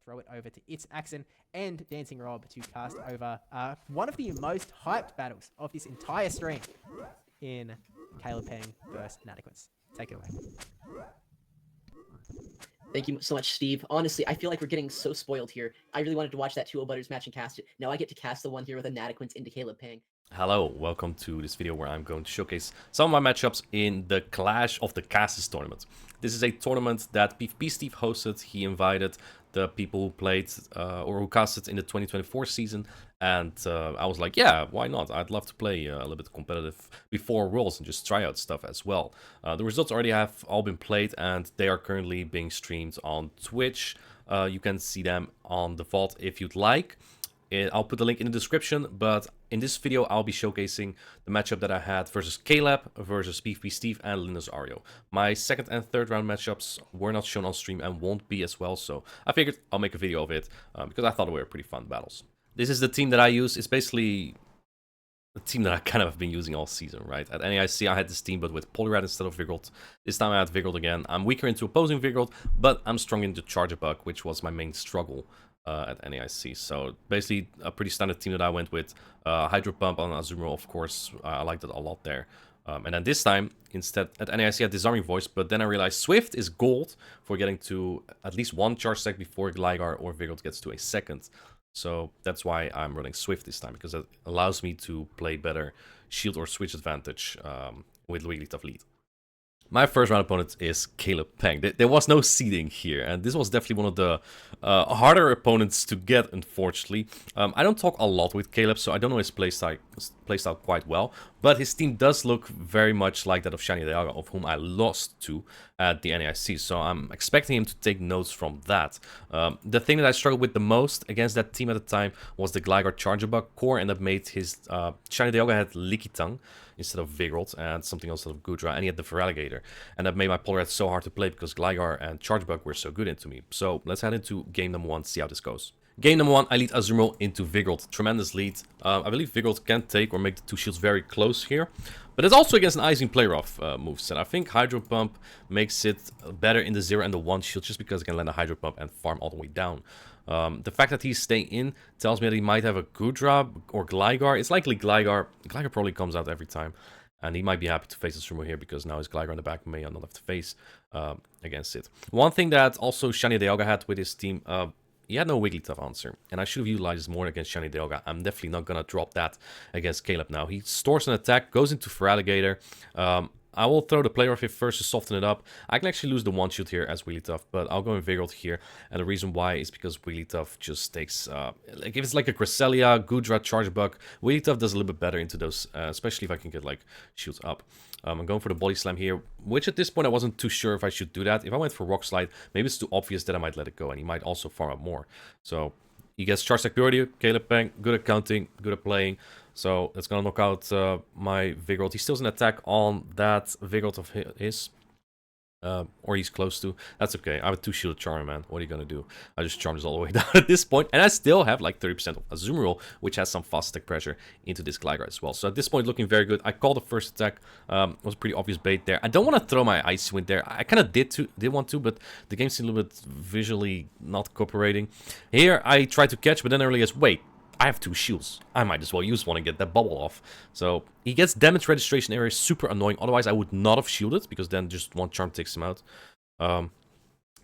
throw it over to its Axon and Dancing Rob to cast over one of the most hyped battles of this entire stream in CALEBPENG versus Inadequates. Take it away. Thank you so much, Steve. Honestly, I feel like we're getting so spoiled here. I really wanted to watch that 2-0 Butters match and cast it. Now I get to cast the one here with Inadequates into CALEBPENG. Hello, welcome to this video where I'm going to showcase some of my matchups in the Clash of the Casters tournament. This is a tournament that PVPSTEVE hosted. He invited the people who played or who casted in the 2024 season, and I was like, yeah, why not? I'd love to play a little bit competitive before Worlds and just try out stuff as well. The results already have all been played, and they are currently being streamed on Twitch. You can see them on the vault if you'd like. I'll put the link in the description, but in this video I'll be showcasing the matchup that I had versus Caleb versus PVPSTEVE and LNDSAUREO. My second and third round matchups were not shown on stream and won't be as well, so I figured I'll make a video of it because I thought they were pretty fun battles. This is the team that I use. It's basically the team that I kind of have been using all season, right? At NAIC I had this team but with Polyrad instead of Viggold. This time I had Viggold again. I'm weaker into opposing Viggold, but I'm strong into Charger Bug, which was my main struggle at NAIC. So basically a pretty standard team that I went with. Hydro Pump on Azumarill, of course. I liked it a lot there. And then this time, instead, at NAIC I had Disarming Voice, but then I realized Swift is gold for getting to at least one charge stack before Gligar or Viggold gets to a second. So that's why I'm running Swift this time, because it allows me to play better shield or switch advantage with Wigglytuff lead. My first round opponent is CALEBPENG. There was no seeding here, and this was definitely one of the harder opponents to get, unfortunately. I don't talk a lot with Caleb, so I don't know his playstyle quite well, but his team does look very much like that of Shiny Dialga, of whom I lost to at the NAIC, so I'm expecting him to take notes from that. The thing that I struggled with the most against that team at the time was the Gligar Charger Bug core, and that made his Shiny Dialga had Licky Tongue instead of Viggold, and something else instead of Goodra, and he had the Feraligatr. And that made my Polyrad so hard to play because Gligar and Charge Bug were so good into me. So let's head into game number 1, see how this goes. Game number 1, I lead Azumarill into Viggold. Tremendous lead. I believe Viggold can take or make the two shields very close here. But it's also against an Icing Play-Rough moveset. I think Hydro Pump makes it better in the 0 and the 1 shield just because I can land a Hydro Pump and farm all the way down. The fact that he's staying in tells me that he might have a Goodra or Gligar. It's likely Gligar. Gligar probably comes out every time. And he might be happy to face this rumor here because now his Gligar in the back may not have to face against it. One thing that also Shiny Dialga had with his team, he had no Wigglytuff answer. And I should have utilized this more against Shiny Dialga. I'm definitely not going to drop that against Caleb now. He stores an attack, goes into Feraligatr. I will throw the Play-Rough here first to soften it up. I can actually lose the one shield here as Wigglytuff, but I'll go in Viggold here. And the reason why is because Wigglytuff just takes... like if it's like a Cresselia, Goodra, Charge Bug, Wigglytuff does a little bit better into those, especially if I can get like shields up. I'm going for the Body Slam here, which at this point I wasn't too sure if I should do that. If I went for Rock Slide, maybe it's too obvious that I might let it go, and he might also farm up more. So he gets Charge Stack Purity, CALEBPENG, good at counting, good at playing. So that's going to knock out my Viggold. He still has an attack on that Viggold of his. Or he's close to. That's okay. I have a 2-shielded Charm, man. What are you going to do? I just charm this all the way down at this point. And I still have like 30% of Azumarill, which has some fast attack pressure into this Gligar as well. So at this point, looking very good. I called the first attack. Was a pretty obvious bait there. I don't want to throw my Icy Wind there. I kind of did want to, but the game seemed a little bit visually not cooperating. Here, I tried to catch, but then I realized, wait. I have 2 shields. I might as well use one and get that bubble off. So he gets damage registration area, super annoying. Otherwise, I would not have shielded because then just one charm takes him out.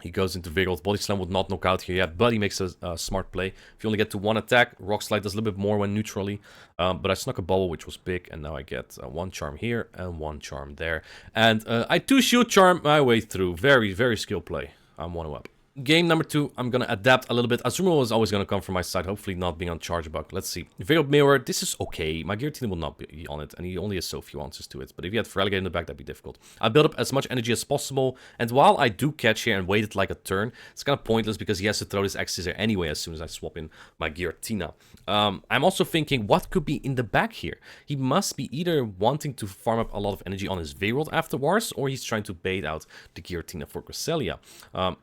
He goes into Viggold. Body Slam would not knock out here yet, but he makes a smart play. If you only get to 1 attack, Rock Slide does a little bit more when neutrally. But I snuck a bubble, which was big, and now I get 1 charm here and 1 charm there. And I 2-shield charm my way through. Very, very skill play. I'm 1-0 up. Game number 2, I'm going to adapt a little bit. Azumarill is always going to come from my side, hopefully not being on Charge Bug. Let's see. Viggold Mirror, this is okay. My Giratina will not be on it, and he only has so few answers to it. But if you had Feraligatr in the back, that'd be difficult. I build up as much energy as possible, and while I do catch here and wait it like a turn, it's kind of pointless because he has to throw this X-Scissor anyway as soon as I swap in my Giratina. I'm also thinking, what could be in the back here? He must be either wanting to farm up a lot of energy on his Viggold afterwards, or he's trying to bait out the Giratina for Cresselia.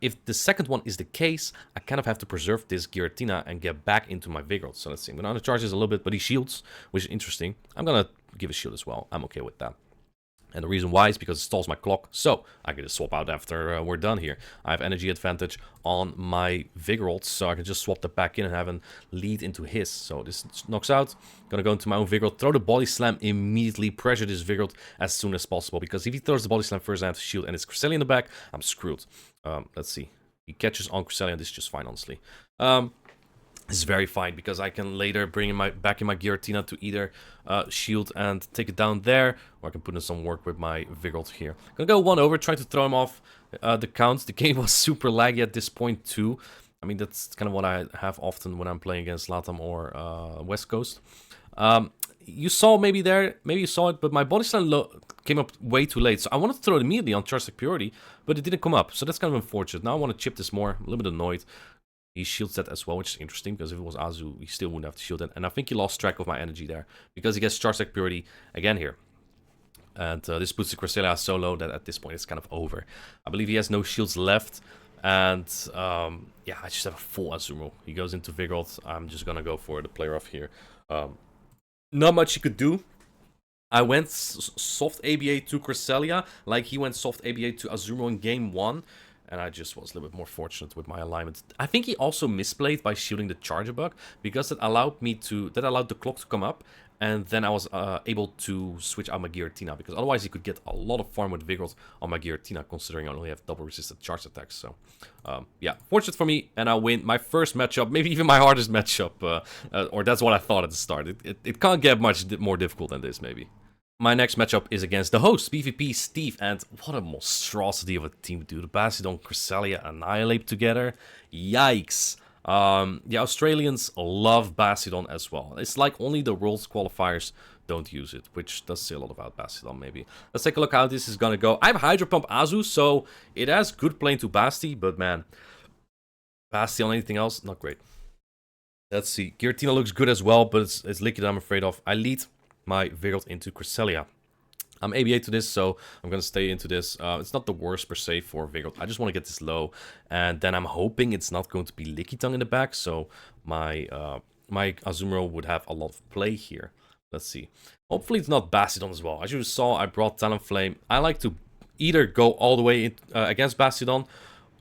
If the second one is the case, I kind of have to preserve this Giratina and get back into my Viggold. So let's see. I'm going to undercharge this a little bit, but he shields, which is interesting. I'm going to give a shield as well. I'm okay with that. And the reason why is because it stalls my clock, so I can just swap out after we're done here. I have energy advantage on my Vigorold, so I can just swap that back in and have a lead into his. So this knocks out. Gonna go into my own Vigorold, throw the Body Slam immediately, pressure this Vigorold as soon as possible, because if he throws the Body Slam first, I have to shield, and it's Cresselia in the back, I'm screwed. Let's see. He catches on Cresselia, and this is just fine, honestly. This is very fine, because I can later bring in back in my Giratina to either shield and take it down there, or I can put in some work with my Vigorold here. Gonna go one over, trying to throw him off the count. The game was super laggy at this point too. I mean, that's kind of what I have often when I'm playing against Latam or West Coast. You saw maybe you saw it, but my Body Slam came up way too late. So I wanted to throw it immediately on Charge Purity, but it didn't come up. So that's kind of unfortunate. Now I want to chip this more. I'm a little bit annoyed. He shields that as well, which is interesting, because if it was Azu, he still wouldn't have to shield it. And I think he lost track of my energy there, because he gets Charge Purity again here. And this puts the Cresselia so low that at this point it's kind of over. I believe he has no shields left. And yeah, I just have a full Azumarill. He goes into Vigorold. I'm just going to go for the player off here. Not much he could do. I went soft ABA to Cresselia, like he went soft ABA to Azumarill in game 1. And I just was a little bit more fortunate with my alignment. I think he also misplayed by shielding the Charger Bug, because it allowed the clock to come up, and then I was able to switch out my Giratina, because otherwise he could get a lot of farm with Vigorold on my Giratina, considering I only have double resisted charge attacks. So yeah, fortunate for me, and I win my first matchup, maybe even my hardest matchup, or that's what I thought at the start. It can't get much more difficult than this, maybe. My next matchup is against the host, PVPSTEVE, and what a monstrosity of a team, dude. Bastiodon, Cresselia, Annihilate together. Yikes. The Australians love Bastiodon as well. It's like only the Worlds qualifiers don't use it, which does say a lot about Bastiodon, maybe. Let's take a look how this is gonna go. I have Hydro Pump Azu, so it has good playing to Basti, but man, Basti on anything else, not great. Let's see. Giratina looks good as well, but it's Liquid I'm afraid of. I lead my Vigorold into Cresselia. I'm ABA to this, so I'm going to stay into this. It's not the worst per se for Vigorold. I just want to get this low, and then I'm hoping it's not going to be Lickitung in the back, so my my Azumarill would have a lot of play here. Let's see. Hopefully it's not Bastiodon as well. As you saw, I brought Talonflame. I like to either go all the way against Bastiodon,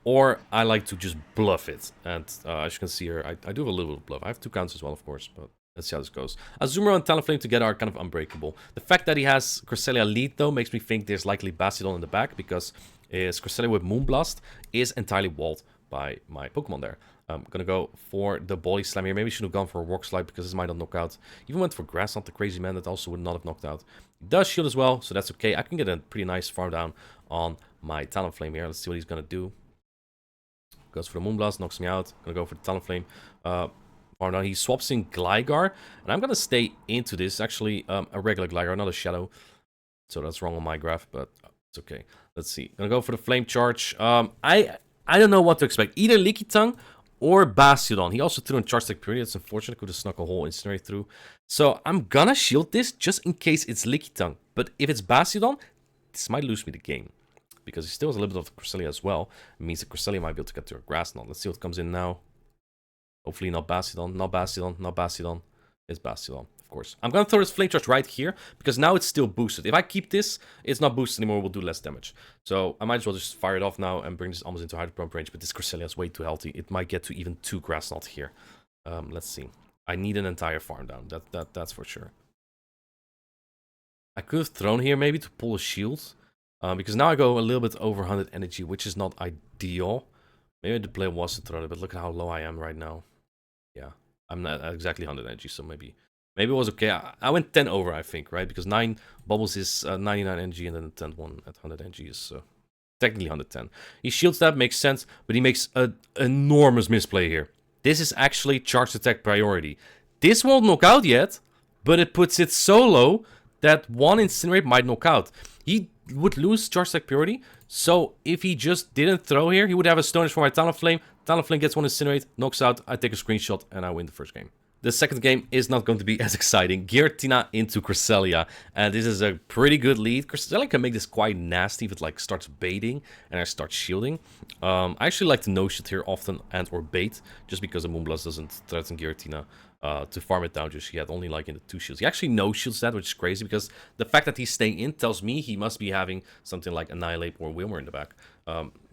or I like to just bluff it. And as you can see here, I do have a little bit of bluff. I have 2 counts as well, of course, but let's see how this goes. Azumarill and Talonflame together are kind of unbreakable. The fact that he has Cresselia lead, though, makes me think there's likely Bastiodon in the back, because his Cresselia with Moonblast is entirely walled by my Pokemon there. I'm gonna go for the Body Slam here. Maybe should have gone for a Rock Slide, because this might not knock out. Even went for Grass, not the crazy man, that also would not have knocked out. He does shield as well, so that's okay. I can get a pretty nice farm down on my Talonflame here. Let's see what he's gonna do. Goes for the Moonblast, knocks me out. Gonna go for the Talonflame. Now he swaps in Gligar, and I'm gonna stay into this. Actually, a regular Gligar, not a Shadow. So that's wrong on my graph, but it's okay. Let's see. Gonna go for the Flame Charge. I don't know what to expect. Either Lickitung or Bastiodon. He also threw in Charge Tech Purity. That's unfortunate. Could have snuck a whole Incinerate through. So I'm gonna shield this just in case it's Lickitung. But if it's Bastiodon, this might lose me the game, because he still has a little bit of Cresselia as well. It means that Cresselia might be able to get to a Grass Knot. Let's see what comes in now. Hopefully not Bastiodon, not Bastiodon, not Bastiodon. It's Bastiodon, of course. I'm going to throw this Flame Charge right here, because now it's still boosted. If I keep this, it's not boosted anymore, it will do less damage. So I might as well just fire it off now and bring this almost into Hydro Pump range, but this Cresselia is way too healthy. It might get to even 2 Grass Knot here. Let's see. I need an entire farm down, that's for sure. I could have thrown here maybe to pull a shield, because now I go a little bit over 100 energy, which is not ideal. Maybe the play was to throw it, but look at how low I am right now. Yeah, I'm not exactly 100 energy, so maybe it was okay. I went 10 over, I think, right? Because 9 bubbles is 99 energy, and then the 10th one at 100 energy is technically 110. He shields that, makes sense, but he makes an enormous misplay here. This is actually charged attack priority. This won't knock out yet, but it puts it so low that 1 Incinerate might knock out. He would lose charge attack priority, so if he just didn't throw here, he would have a Stone Edge for my Talonflame. Talonflame gets 1 Incinerate, knocks out, I take a screenshot, and I win the first game. the second game is not going to be as exciting. Giratina into Cresselia, and this is a pretty good lead. Cresselia can make this quite nasty if it like starts baiting and I start shielding. I actually like to no-shield here often and or bait, just because the Moonblast doesn't threaten Giratina to farm it down just yet, only like in the 2 shields. He actually no-shields that, which is crazy, because the fact that he's staying in tells me he must be having something like Annihilate or Wilmer in the back.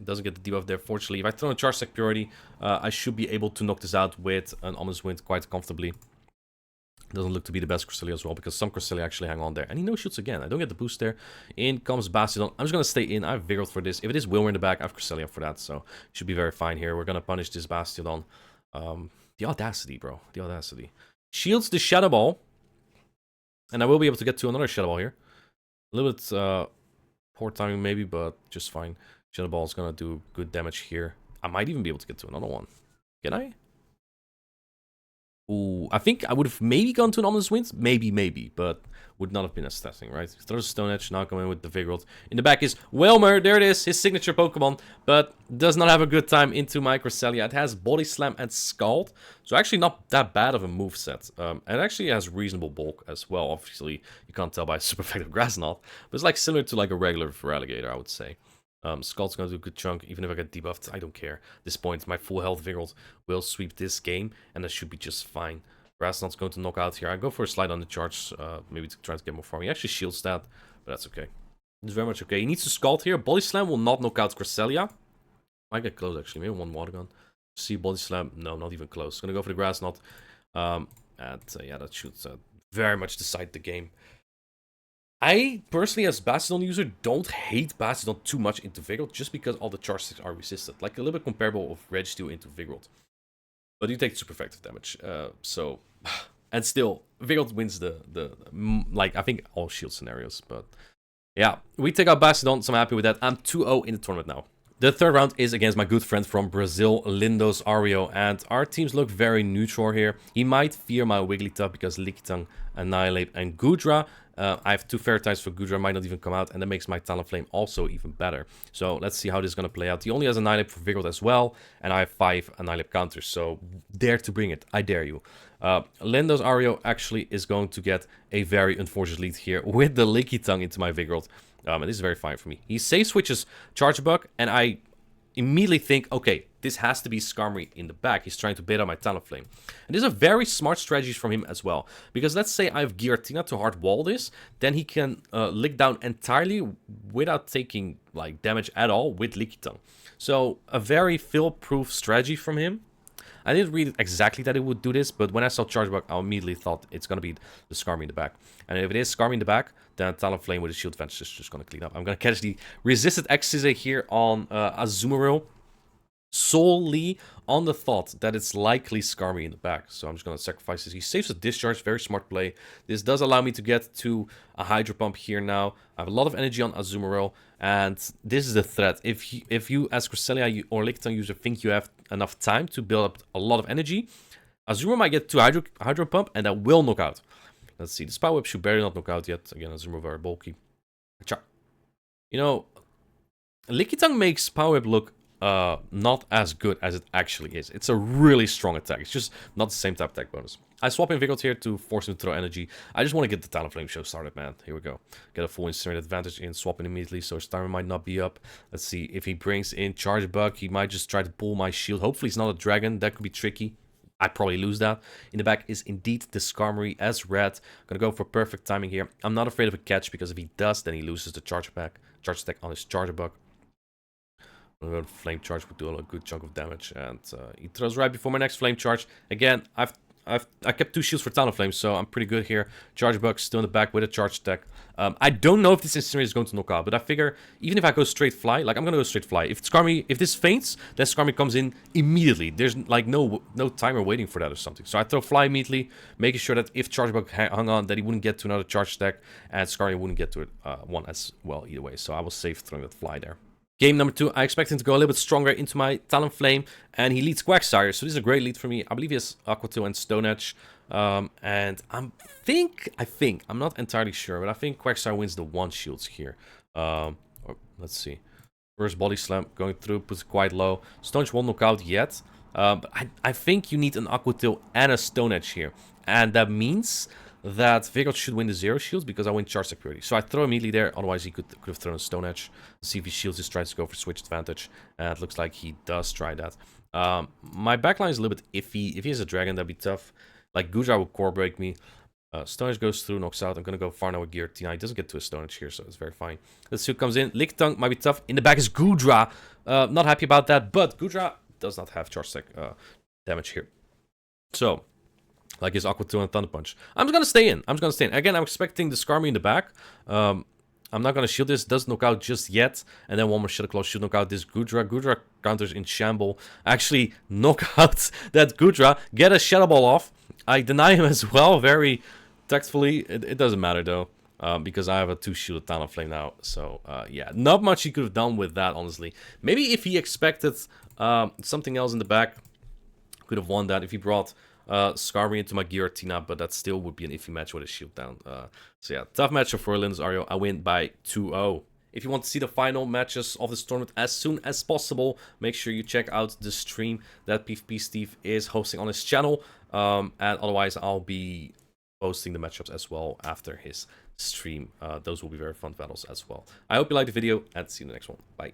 Doesn't get the debuff there, fortunately. If I throw in Charge Tech Purity, I should be able to knock this out with an Ominous Wind quite comfortably. Doesn't look to be the best Cresselia as well, because some Cresselia actually hang on there. And he no-shields again. I don't get the boost there. In comes Bastiodon. I'm just going to stay in. I have Vigor for this. If it is Wilmer in the back, I have Cresselia for that, so should be very fine here. We're going to punish this Bastiodon. The audacity, bro. The audacity. Shields the Shadow Ball. And I will be able to get to another Shadow Ball here. A little bit poor timing maybe, but just fine. Shadow Ball is going to do good damage here. I might even be able to get to another one. Can I? Ooh, I think I would have maybe gone to an Ominous Wind. Maybe, but would not have been as testing, right? Throws a Stone Edge, now coming in with the Vigoroth. In the back is Wilmer, there it is, his signature Pokemon, but does not have a good time into my Cresselia. It has Body Slam and Scald, so actually not that bad of a moveset. And it actually has reasonable bulk as well. Obviously, you can't tell by super effective Grass Knot, but it's like similar to like a regular Feraligatr, I would say. Scald's gonna do a good chunk, even if I get debuffed, I don't care. At this point, my full health Vigoroth will sweep this game, and that should be just fine. Grass Knot's going to knock out here. I go for a slide on the charge, maybe to try to get more farm. He actually shields that, but that's okay. It's very much okay. He needs to Scald here. Body Slam will not knock out Cresselia. Might get close, actually. Maybe one Water Gun. See, Body Slam. No, not even close. Gonna go for the Grass Knot. And yeah, that should very much decide the game. I, personally, as Bastiodon user, don't hate Bastiodon too much into Vigoroth, just because all the charge sticks are resisted. Like, a little bit comparable of Registeel into Vigoroth. But you take super effective damage, so... And still, Vigoroth wins like, I think all shield scenarios, but... Yeah, we take out Bastiodon, so I'm happy with that. I'm 2-0 in the tournament now. The third round is against my good friend from Brazil, LNDSAUREO, and our teams look very neutral here. He might fear my Wigglytuff because Lickitung, Annihilate, and Goodra. I have 2 Fairy types for Goodra, might not even come out, and that makes my Talonflame also even better. So let's see how this is going to play out. He only has Annihilate for Vigoroth as well, and I have 5 Annihilate counters, so dare to bring it. I dare you. LNDSAUREO actually is going to get a very unfortunate lead here with the Lickitung into my Vigoroth. And this is very fine for me. He safe switches Charge Bug, and I immediately think, okay, this has to be Skarmory in the back. He's trying to bait out my Talonflame. And this is a very smart strategy from him as well. Because let's say I have Giratina to hard wall this, then he can lick down entirely without taking like damage at all with Lickitung. So a very fill-proof strategy from him. I didn't read exactly that it would do this, but when I saw Charge Bug, I immediately thought it's going to be the Skarmory in the back. And if it is Skarmory in the back, then Talonflame with a Shield Venge is just going to clean up. I'm going to catch the Resisted X-Scissor here on Azumarill, solely on the thought that it's likely Skarmory in the back. So I'm just going to sacrifice this. He saves a Discharge, very smart play. This does allow me to get to a Hydro Pump here now. I have a lot of energy on Azumarill, and this is the threat. If you as Cresselia or Lickitung user think you have enough time to build up a lot of energy, Azumarill might get to Hydro Pump, and that will knock out. Let's see, this Power Whip should barely not knock out yet. Again, Azumarill very bulky. You know, Lickitung makes Power Whip look not as good as it actually is. It's a really strong attack. It's just not the same type of attack bonus. I swap in Vigoroth here to force him to throw energy. I just want to get the Talonflame show started, man. Here we go. Get a full Incinerate advantage in swapping immediately, so his timer might not be up. Let's see, if he brings in Charge Bug, he might just try to pull my shield. Hopefully it's not a dragon. That could be tricky. I'd probably lose that. In the back is indeed the Skarmory as red. I'm gonna go for perfect timing here. I'm not afraid of a catch, because if he does, then he loses the charge stack on his Charge Bug. I'm going to Flame Charge would do a good chunk of damage, and he throws right before my next Flame Charge. Again, I kept 2 shields for Talonflame, so I'm pretty good here. Charge Bug still in the back with a Charge Stack. I don't know if this Incinerate is going to knock out, but I figure even if I go straight Fly, like I'm going to go straight Fly. If this faints, then Skarmory comes in immediately. There's like no timer waiting for that or something. So I throw Fly immediately, making sure that if Charge Bug hung on, that he wouldn't get to another Charge Stack, and Skarmory wouldn't get to it one as well either way. So I was safe throwing that Fly there. Game number 2, I expect him to go a little bit stronger into my Talonflame, and he leads Quagsire, so this is a great lead for me. I believe he has Aqua Tail and Stone Edge, and I think, I'm not entirely sure, but I think Quagsire wins the 1 shields here. Let's see. First Body Slam going through, puts it quite low. Stone Edge won't knock out yet, But I think you need an Aqua Tail and a Stone Edge here. And that means that Vigor should win the 0 shields because I win charge security. So I throw immediately there, otherwise he could have thrown a Stone Edge. See if he shields, just tries to go for switch advantage. And it looks like he does try that. My backline is a little bit iffy. If he has a dragon, that'd be tough. Like Gudra will core break me. Stone Edge goes through, knocks out. I'm gonna go far now with Guillotine. He doesn't get to a Stone Edge here, so it's very fine. Let's see who comes in. Lick Tongue might be tough. In the back is Gudra. Not happy about that, but Gudra does not have charge sec damage here. So, like his Aqua Tail and Thunder Punch. I'm just gonna stay in. Again, I'm expecting the Skarmy in the back. I'm not gonna shield this. Doesn't knock out just yet. And then one more Shadow Claw should knock out this Gudra. Gudra counters in Shamble. Actually, knock out that Gudra. Get a Shadow Ball off. I deny him as well, very tactfully. It doesn't matter though, because I have a 2-shielded Talonflame now. So yeah, not much he could have done with that, honestly. Maybe if he expected something else in the back, could have won that. If he brought Skarmy into my Giratina, but that still would be an iffy match with a shield down. So yeah, tough matchup for LNDSAUREO. I win by 2-0. If you want to see the final matches of this tournament as soon as possible, make sure you check out the stream that PVPSTEVE is hosting on his channel. And otherwise, I'll be posting the matchups as well after his stream. Those will be very fun battles as well. I hope you liked the video, and see you in the next one. Bye.